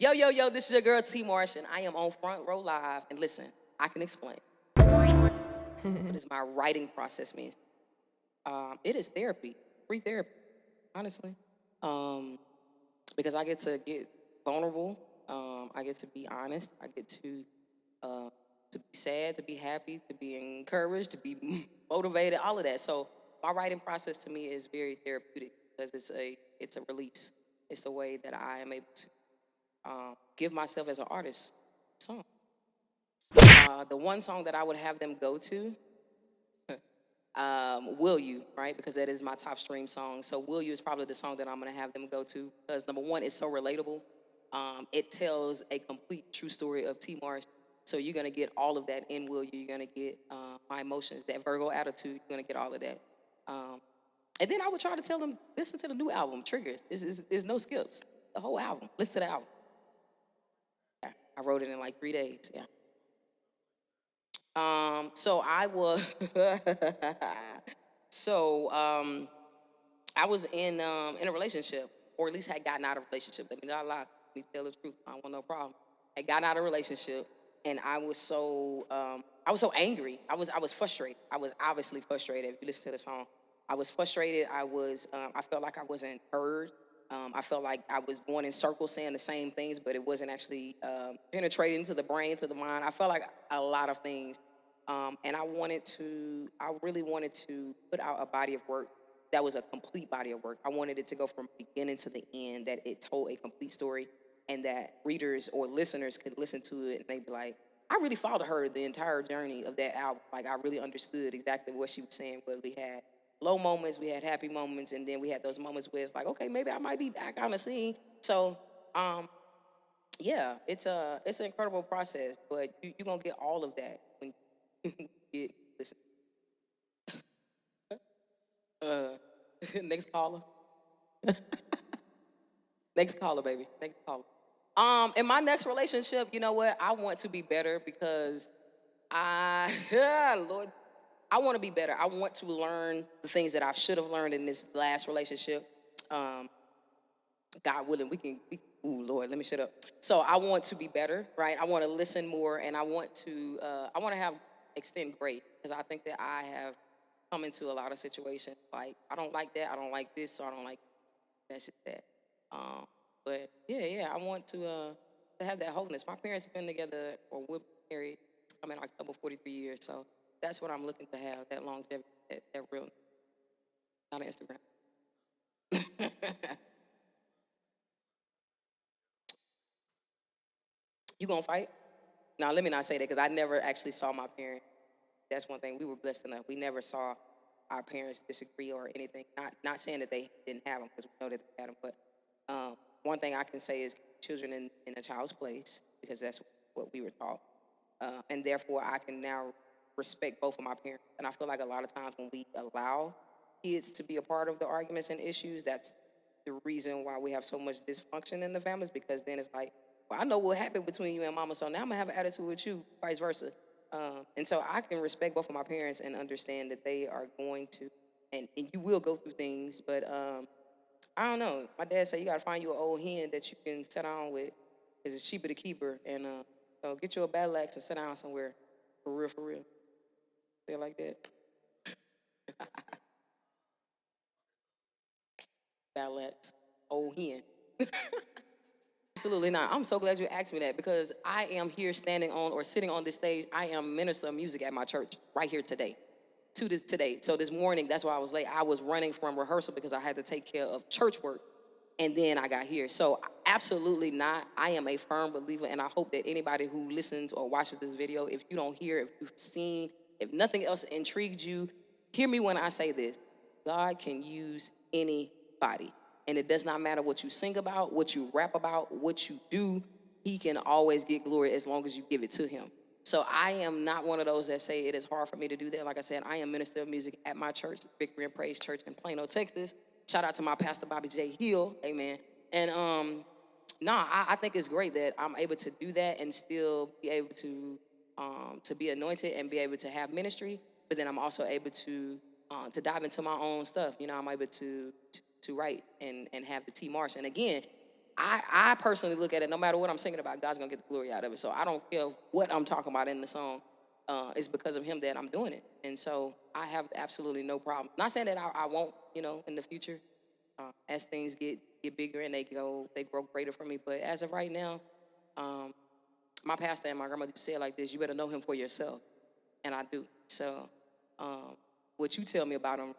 Yo, yo, yo, this is your girl T Marsh, and I am on Front Row Live. And listen, I can explain what is my writing process means. It is therapy, free therapy, honestly. Um, because I get to get vulnerable. I get to be honest. I get to be sad, to be happy, to be encouraged, to be motivated, all of that. So my writing process to me is very therapeutic because it's a release. It's the way that I am able to give myself as an artist song. The one song that I would have them go to, Will You, right? Because that is my top stream song. So Will You is probably the song that I'm gonna have them go to because number one, it's so relatable. It tells a complete true story of T Marsh. So you're gonna get all of that in Will You. You're gonna get my emotions, that Virgo attitude. You're gonna get all of that. Um, and then I would try to tell them, listen to the new album, Triggers. There's no skips. The whole album. Listen to the album. Yeah, I wrote it in like 3 days. Yeah. So I was, so I was in a relationship, or at least had gotten out of a relationship. Let me not lie. Let me tell the truth. I don't want no problem. I got out of a relationship, and I was so angry. I was frustrated. I was obviously frustrated. If you listen to the song, I was frustrated. I felt like I wasn't heard. I felt like I was going in circles saying the same things, but it wasn't actually penetrating to the brain, to the mind. I felt like a lot of things, and I really wanted to put out a body of work that was a complete body of work. I wanted it to go from beginning to the end, that it told a complete story, and that readers or listeners could listen to it and they'd be like, I really followed her the entire journey of that album. Like I really understood exactly what she was saying, what we had low moments, we had happy moments, and then we had those moments where it's like, okay, maybe I might be back on the scene. So um, yeah, it's an incredible process, but you're gonna get all of that when you get listen. Uh, next caller. Next caller, baby. Next caller. In my next relationship, you know what? I want to be better because I, Lord, I want to be better. I want to learn the things that I should have learned in this last relationship. Um, God willing, ooh, Lord, let me shut up. So I want to be better, right? I want to listen more, and I want to have extend grace because I think that I have come into a lot of situations like I don't like that, I don't like this, so I don't like that's just that. Um, but yeah, yeah, I want to have that wholeness. My parents have been together or we're married. I'm in October 43 years, so that's what I'm looking to have, that longevity, that real, not on Instagram. You gonna fight? Now let me not say that because I never actually saw my parents. That's one thing we were blessed enough. We never saw our parents disagree or anything. Not saying that they didn't have them because we know that they had them, but one thing I can say is children in a child's place because that's what we were taught, and therefore I can now respect both of my parents. And I feel like a lot of times when we allow kids to be a part of the arguments and issues, that's the reason why we have so much dysfunction in the families because then it's like, well, I know what happened between you and mama, so now I'm gonna have an attitude with you, vice versa. And so I can respect both of my parents and understand that they are going to, and you will go through things, but I don't know. My dad said you gotta find you an old hen that you can sit down with because it's cheaper to keep her. And so get you a battle axe and sit down somewhere for real, for real. Say it like that. Battle axe, old hen. Absolutely not. I'm so glad you asked me that because I am here standing on or sitting on this stage. I am minister of music at my church right here today. To this today. So this morning, that's why I was late. I was running from rehearsal because I had to take care of church work. And then I got here. So absolutely not. I am a firm believer, and I hope that anybody who listens or watches this video, if you don't hear, if you've seen, if nothing else intrigued you, hear me when I say this. God can use anybody. And it does not matter what you sing about, what you rap about, what you do. He can always get glory as long as you give it to him. So I am not one of those that say it is hard for me to do that. Like I said, I am minister of music at my church, Victory and Praise Church in Plano, Texas. Shout out to my pastor Bobby J. Hill, amen. And I think it's great that I'm able to do that and still be able to be anointed and be able to have ministry. But then I'm also able to dive into my own stuff. You know, I'm able to write and have the T Marsh. And again, I personally look at it, no matter what I'm singing about, God's gonna get the glory out of it. So I don't care what I'm talking about in the song. It's because of him that I'm doing it. And so I have absolutely no problem. Not saying that I won't, in the future, as things get bigger and they grow greater for me. But as of right now, um, my pastor and my grandmother said it like this: you better know him for yourself. And I do. So what you tell me about him,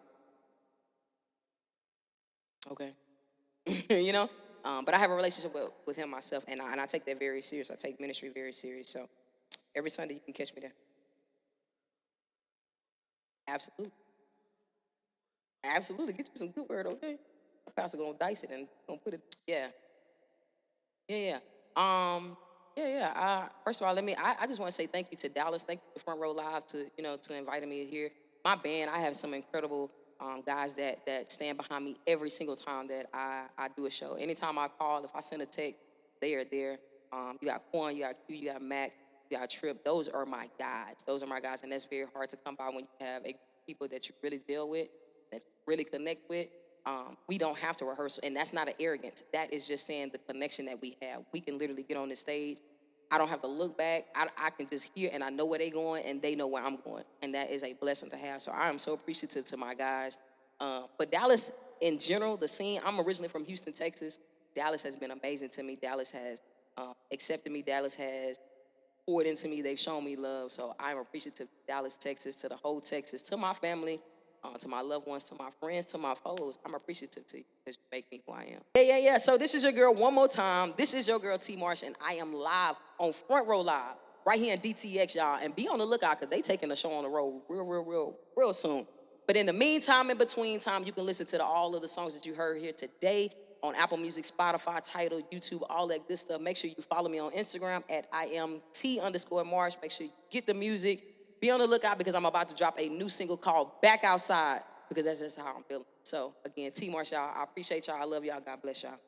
okay. you know. But I have a relationship with him myself, and I take that very serious. I take ministry very serious. So every Sunday you can catch me there. Absolutely, absolutely. Get you some good word, okay? My pastor gonna dice it and gonna put it. Yeah, yeah, yeah. Yeah, yeah. First of all, I just want to say thank you to Dallas. Thank you to Front Row Live to inviting me here. My band, I have some incredible guys that stand behind me every single time that I do a show. Anytime I call, if I send a text, they are there. You got Quan, you got Q, you got Mac, you got Trip. Those are my guys. Those are my guys, and that's very hard to come by when you have people that you really deal with, that you really connect with. We don't have to rehearse, and that's not an arrogance. That is just saying the connection that we have. We can literally get on the stage. I don't have to look back. I can just hear, and I know where they're going, and they know where I'm going, and that is a blessing to have. So I am so appreciative to my guys. But Dallas, in general, the scene. I'm originally from Houston, Texas. Dallas has been amazing to me. Dallas has accepted me. Dallas has poured into me. They've shown me love. So I'm appreciative to Dallas, Texas, to the whole Texas, to my family, to my loved ones, to my friends, to my foes. I'm appreciative to you because you make me who I am. Yeah, yeah, yeah. So this is your girl one more time. This is your girl T Marsh, and I am live on Front Row Live right here in DTX, y'all. And be on the lookout because they taking the show on the road real soon. But in the meantime, in between time, you can listen to all of the songs that you heard here today on Apple Music, Spotify, Tidal, YouTube, all that good stuff. Make sure you follow me on Instagram at IamT_Marsh. Make sure you get the music. Be on the lookout because I'm about to drop a new single called Back Outside because that's just how I'm feeling. So again, T Marsh, y'all. I appreciate y'all. I love y'all. God bless y'all.